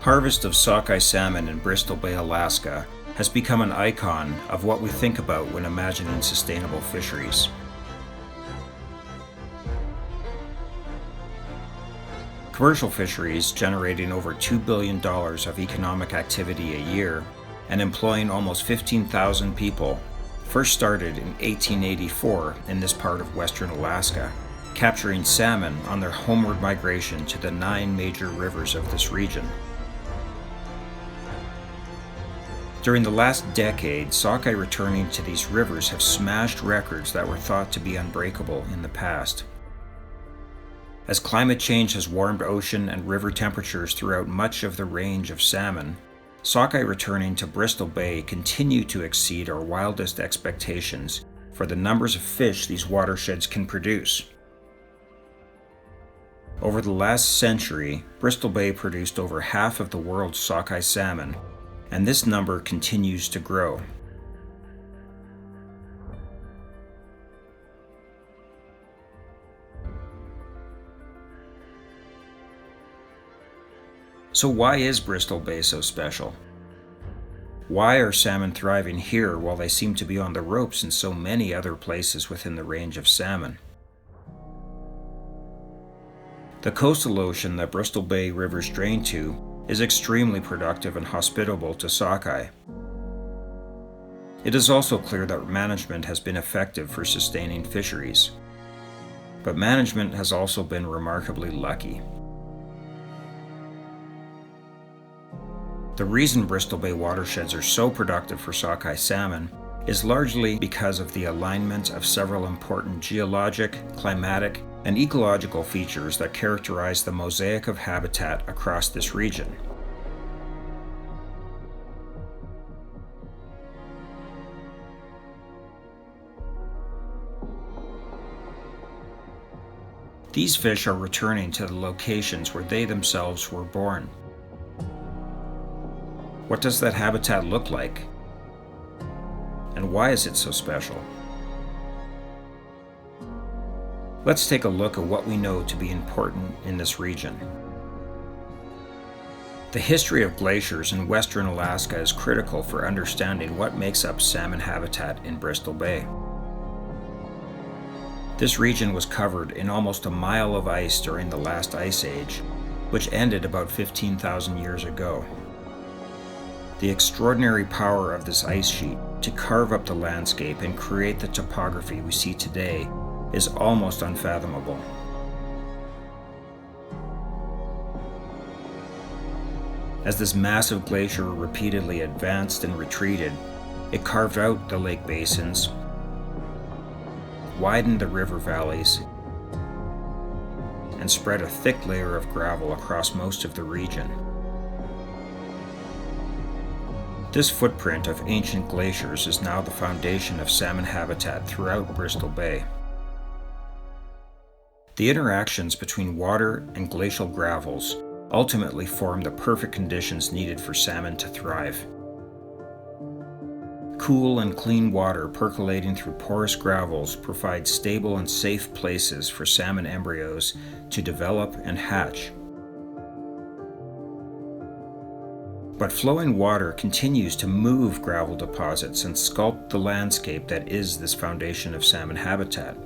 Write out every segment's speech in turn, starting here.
Harvest of sockeye salmon in Bristol Bay, Alaska has become an icon of what we think about when imagining sustainable fisheries. Commercial fisheries, generating over $2 billion of economic activity a year and employing almost 15,000 people, first started in 1884 in this part of western Alaska, capturing salmon on their homeward migration to the 9 major rivers of this region. During the last decade, sockeye returning to these rivers have smashed records that were thought to be unbreakable in the past. As climate change has warmed ocean and river temperatures throughout much of the range of salmon, sockeye returning to Bristol Bay continue to exceed our wildest expectations for the numbers of fish these watersheds can produce. Over the last century, Bristol Bay produced over half of the world's sockeye salmon, and this number continues to grow. So why is Bristol Bay so special? Why are salmon thriving here while they seem to be on the ropes in so many other places within the range of salmon? The coastal ocean that Bristol Bay rivers drain to is extremely productive and hospitable to sockeye. It is also clear that management has been effective for sustaining fisheries, but management has also been remarkably lucky. The reason Bristol Bay watersheds are so productive for sockeye salmon is largely because of the alignment of several important geologic, climatic, and ecological features that characterize the mosaic of habitat across this region. These fish are returning to the locations where they themselves were born. What does that habitat look like? And why is it so special? Let's take a look at what we know to be important in this region. The history of glaciers in western Alaska is critical for understanding what makes up salmon habitat in Bristol Bay. This region was covered in almost a mile of ice during the last ice age, which ended about 15,000 years ago. The extraordinary power of this ice sheet to carve up the landscape and create the topography we see today is almost unfathomable. As this massive glacier repeatedly advanced and retreated, it carved out the lake basins, widened the river valleys, and spread a thick layer of gravel across most of the region. This footprint of ancient glaciers is now the foundation of salmon habitat throughout Bristol Bay. The interactions between water and glacial gravels ultimately form the perfect conditions needed for salmon to thrive. Cool and clean water percolating through porous gravels provides stable and safe places for salmon embryos to develop and hatch. But flowing water continues to move gravel deposits and sculpt the landscape that is this foundation of salmon habitat.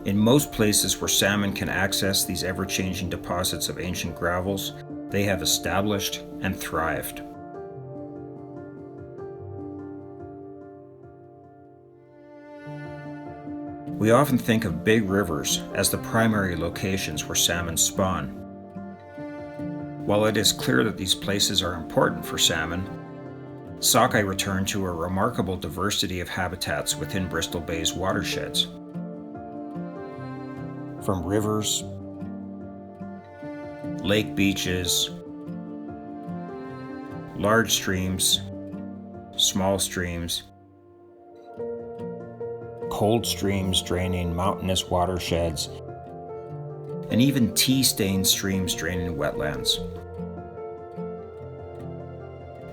In most places where salmon can access these ever-changing deposits of ancient gravels, they have established and thrived. We often think of big rivers as the primary locations where salmon spawn. While it is clear that these places are important for salmon, sockeye return to a remarkable diversity of habitats within Bristol Bay's watersheds. From rivers, lake beaches, large streams, small streams, cold streams draining mountainous watersheds, and even tea-stained streams draining wetlands.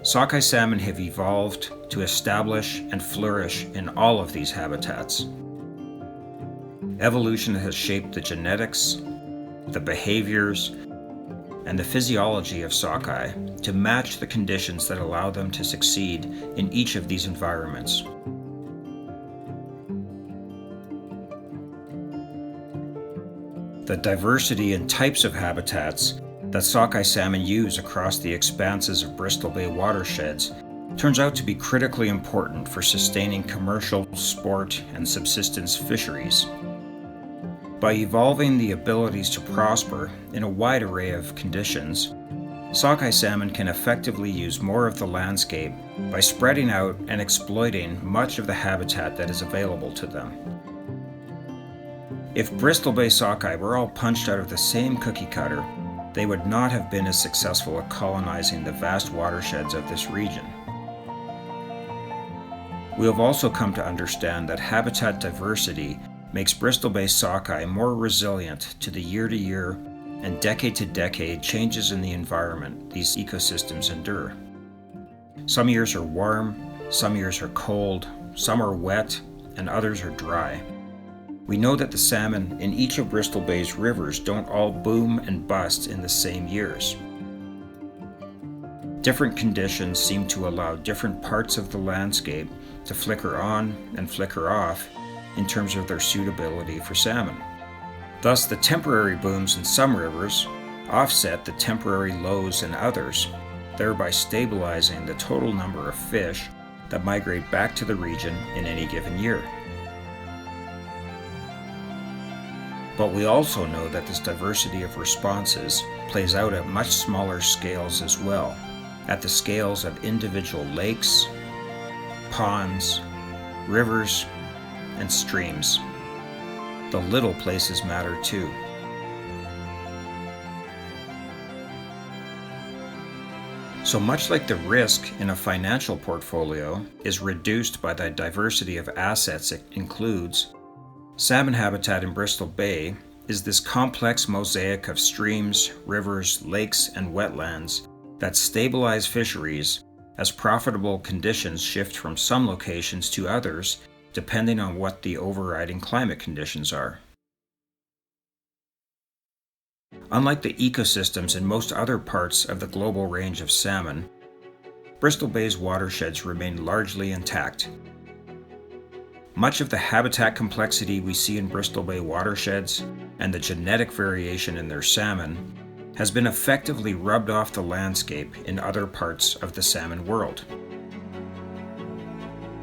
Sockeye salmon have evolved to establish and flourish in all of these habitats. Evolution has shaped the genetics, the behaviors, and the physiology of sockeye to match the conditions that allow them to succeed in each of these environments. The diversity and types of habitats that sockeye salmon use across the expanses of Bristol Bay watersheds turns out to be critically important for sustaining commercial, sport, and subsistence fisheries. By evolving the abilities to prosper in a wide array of conditions, sockeye salmon can effectively use more of the landscape by spreading out and exploiting much of the habitat that is available to them. If Bristol Bay sockeye were all punched out of the same cookie cutter, they would not have been as successful at colonizing the vast watersheds of this region. We have also come to understand that habitat diversity makes Bristol Bay sockeye more resilient to the year-to-year and decade-to-decade changes in the environment these ecosystems endure. Some years are warm, some years are cold, some are wet, and others are dry. We know that the salmon in each of Bristol Bay's rivers don't all boom and bust in the same years. Different conditions seem to allow different parts of the landscape to flicker on and flicker off in terms of their suitability for salmon. Thus, the temporary booms in some rivers offset the temporary lows in others, thereby stabilizing the total number of fish that migrate back to the region in any given year. But we also know that this diversity of responses plays out at much smaller scales as well, at the scales of individual lakes, ponds, rivers, and streams. The little places matter too. So much like the risk in a financial portfolio is reduced by the diversity of assets it includes, salmon habitat in Bristol Bay is this complex mosaic of streams, rivers, lakes, and wetlands that stabilize fisheries as profitable conditions shift from some locations to others depending on what the overriding climate conditions are. Unlike the ecosystems in most other parts of the global range of salmon, Bristol Bay's watersheds remain largely intact. Much of the habitat complexity we see in Bristol Bay watersheds and the genetic variation in their salmon has been effectively rubbed off the landscape in other parts of the salmon world.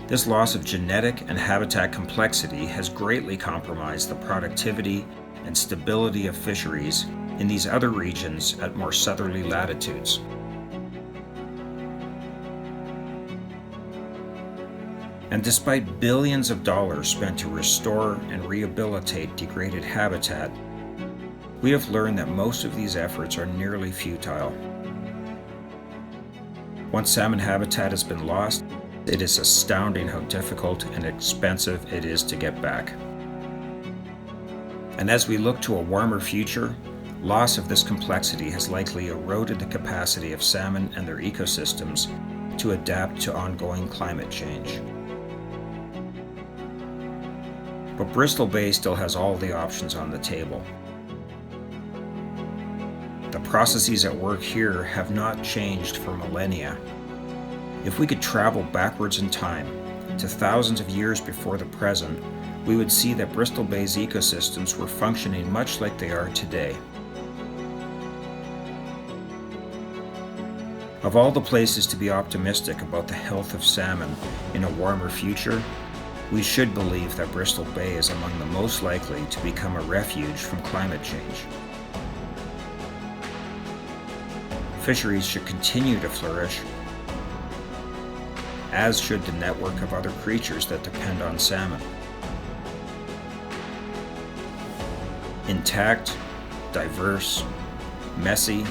This loss of genetic and habitat complexity has greatly compromised the productivity and stability of fisheries in these other regions at more southerly latitudes. And despite billions of dollars spent to restore and rehabilitate degraded habitat, we have learned that most of these efforts are nearly futile. Once salmon habitat has been lost, it is astounding how difficult and expensive it is to get back. And as we look to a warmer future, loss of this complexity has likely eroded the capacity of salmon and their ecosystems to adapt to ongoing climate change. But Bristol Bay still has all the options on the table. The processes at work here have not changed for millennia. If we could travel backwards in time to thousands of years before the present, we would see that Bristol Bay's ecosystems were functioning much like they are today. Of all the places to be optimistic about the health of salmon in a warmer future, we should believe that Bristol Bay is among the most likely to become a refuge from climate change. Fisheries should continue to flourish, as should the network of other creatures that depend on salmon. Intact, diverse, messy,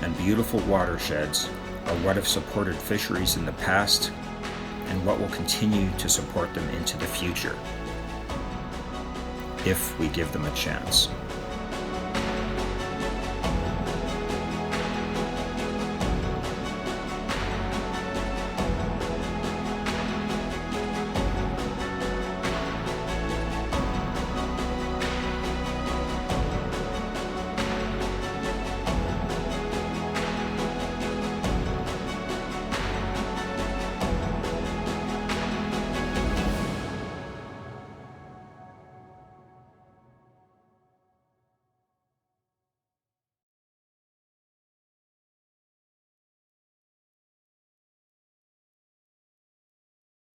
and beautiful watersheds are what have supported fisheries in the past and what will continue to support them into the future, if we give them a chance.